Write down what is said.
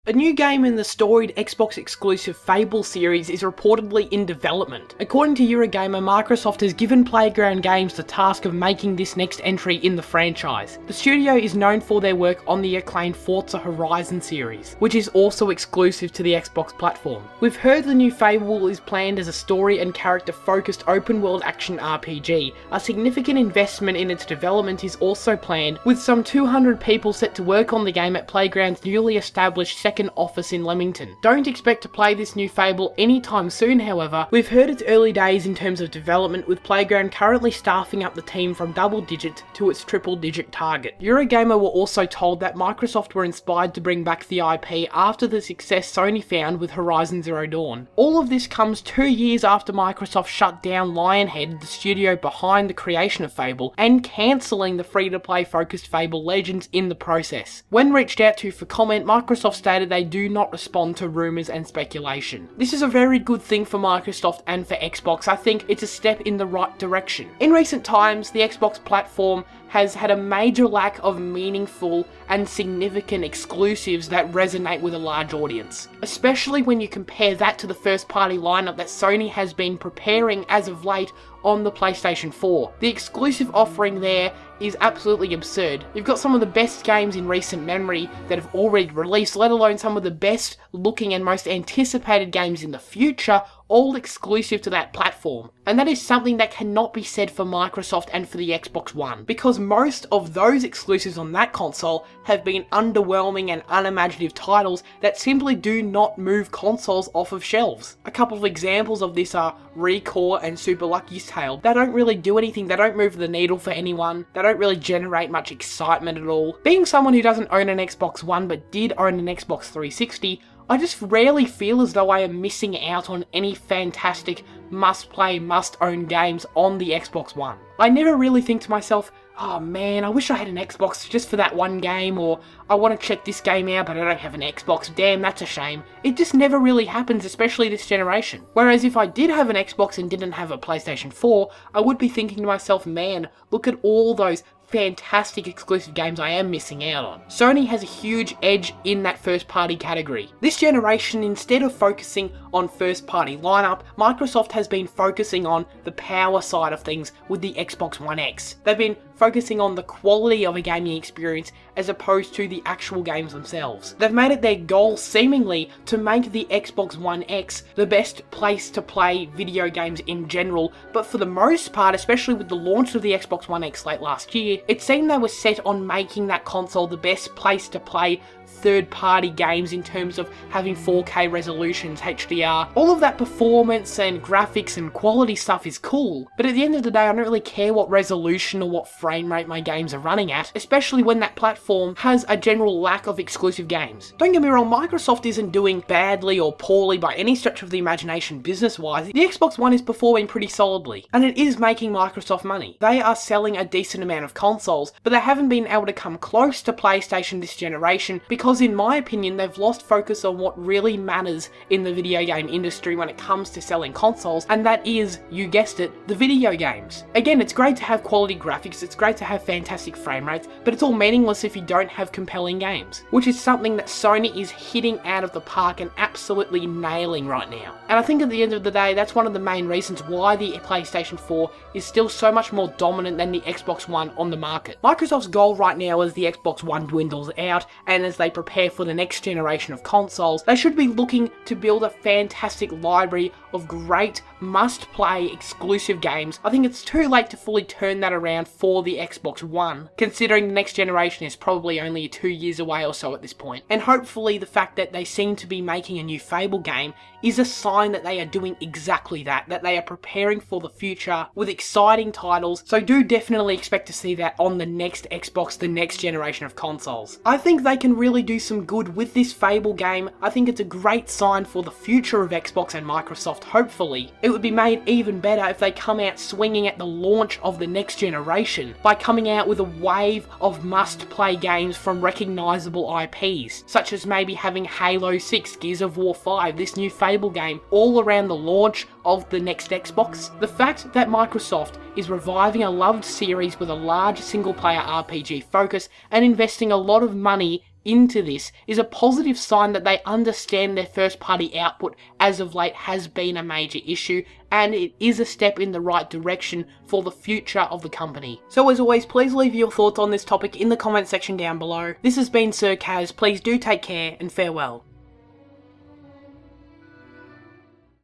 A new game in the storied Xbox exclusive Fable series is reportedly in development. According to Eurogamer, Microsoft has given Playground Games the task of making this next entry in the franchise. The studio is known for their work on the acclaimed Forza Horizon series, which is also exclusive to the Xbox platform. We've heard the new Fable is planned as a story and character focused open world action RPG. A significant investment in its development is also planned, with some 200 people set to work on the game at Playground's newly established second office in Leamington. Don't expect to play this new Fable anytime soon, however. We've heard it's early days in terms of development, with Playground currently staffing up the team from double digits to its triple digit target. Eurogamer were also told that Microsoft were inspired to bring back the IP after the success Sony found with Horizon Zero Dawn. All of this comes 2 years after Microsoft shut down Lionhead, the studio behind the creation of Fable, and cancelling the free-to-play focused Fable Legends in the process. When reached out to for comment, Microsoft stated they do not respond to rumours and speculation. This is a very good thing for Microsoft and for Xbox. I think it's a step in the right direction. In recent times, the Xbox platform has had a major lack of meaningful and significant exclusives that resonate with a large audience, especially when you compare that to the first party lineup that Sony has been preparing as of late on the PlayStation 4. The exclusive offering there is absolutely absurd. You've got some of the best games in recent memory that have already released, let alone some of the best looking and most anticipated games in the future, all exclusive to that platform. And that is something that cannot be said for Microsoft and for the Xbox One, because most of those exclusives on that console have been underwhelming and unimaginative titles that simply do not move consoles off of shelves. A couple of examples of this are Recore and Super Lucky's Tale. They don't really do anything, they don't move the needle for anyone, they don't really generate much excitement at all. Being someone who doesn't own an Xbox One but did own an Xbox 360, I just rarely feel as though I am missing out on any fantastic must-play, must-own games on the Xbox One. I never really think to myself, oh man, I wish I had an Xbox just for that one game, or I want to check this game out but I don't have an Xbox, damn, that's a shame. It just never really happens, especially this generation. Whereas if I did have an Xbox and didn't have a PlayStation 4, I would be thinking to myself, man, look at all those fantastic exclusive games I am missing out on. Sony has a huge edge in that first party category. This generation, instead of focusing on first party lineup, Microsoft has been focusing on the power side of things with the Xbox One X. They've been focusing on the quality of a gaming experience as opposed to the actual games themselves. They've made it their goal, seemingly, to make the Xbox One X the best place to play video games in general, but for the most part, especially with the launch of the Xbox One X late last year, it seemed they were set on making that console the best place to play third-party games in terms of having 4K resolutions, HDR. All of that performance and graphics and quality stuff is cool, but at the end of the day, I don't really care what resolution or what frame rate my games are running at, especially when that platform has a general lack of exclusive games. Don't get me wrong, Microsoft isn't doing badly or poorly by any stretch of the imagination business-wise. The Xbox One is performing pretty solidly, and it is making Microsoft money. They are selling a decent amount of consoles, but they haven't been able to come close to PlayStation this generation because in my opinion, they've lost focus on what really matters in the video game industry when it comes to selling consoles, and that is, you guessed it, the video games. Again, it's great to have quality graphics, it's great to have fantastic frame rates, but it's all meaningless if you don't have compelling games, which is something that Sony is hitting out of the park and absolutely nailing right now. And I think at the end of the day, that's one of the main reasons why the PlayStation 4 is still so much more dominant than the Xbox One on the market. Microsoft's goal right now as the Xbox One dwindles out, and as they prepare for the next generation of consoles, they should be looking to build a fantastic library of great must-play exclusive games. I think it's too late to fully turn that around for the Xbox One, considering the next generation is probably only 2 years away or so at this point. And hopefully the fact that they seem to be making a new Fable game is a sign that they are doing exactly that they are preparing for the future with exciting titles, so do definitely expect to see that on the next Xbox, the next generation of consoles. I think they can really do some good with this Fable game. I think it's a great sign for the future of Xbox and Microsoft, hopefully. It would be made even better if they come out swinging at the launch of the next generation by coming out with a wave of must-play games from recognisable IPs, such as maybe having Halo 6, Gears of War 5, this new Fable game, all around the launch of the next Xbox. The fact that Microsoft is reviving a loved series with a large single-player RPG focus and investing a lot of money into this is a positive sign that they understand their first party output as of late has been a major issue, and it is a step in the right direction for the future of the company. So as always, please leave your thoughts on this topic in the comment section down below. This has been SirCazz, please do take care and farewell.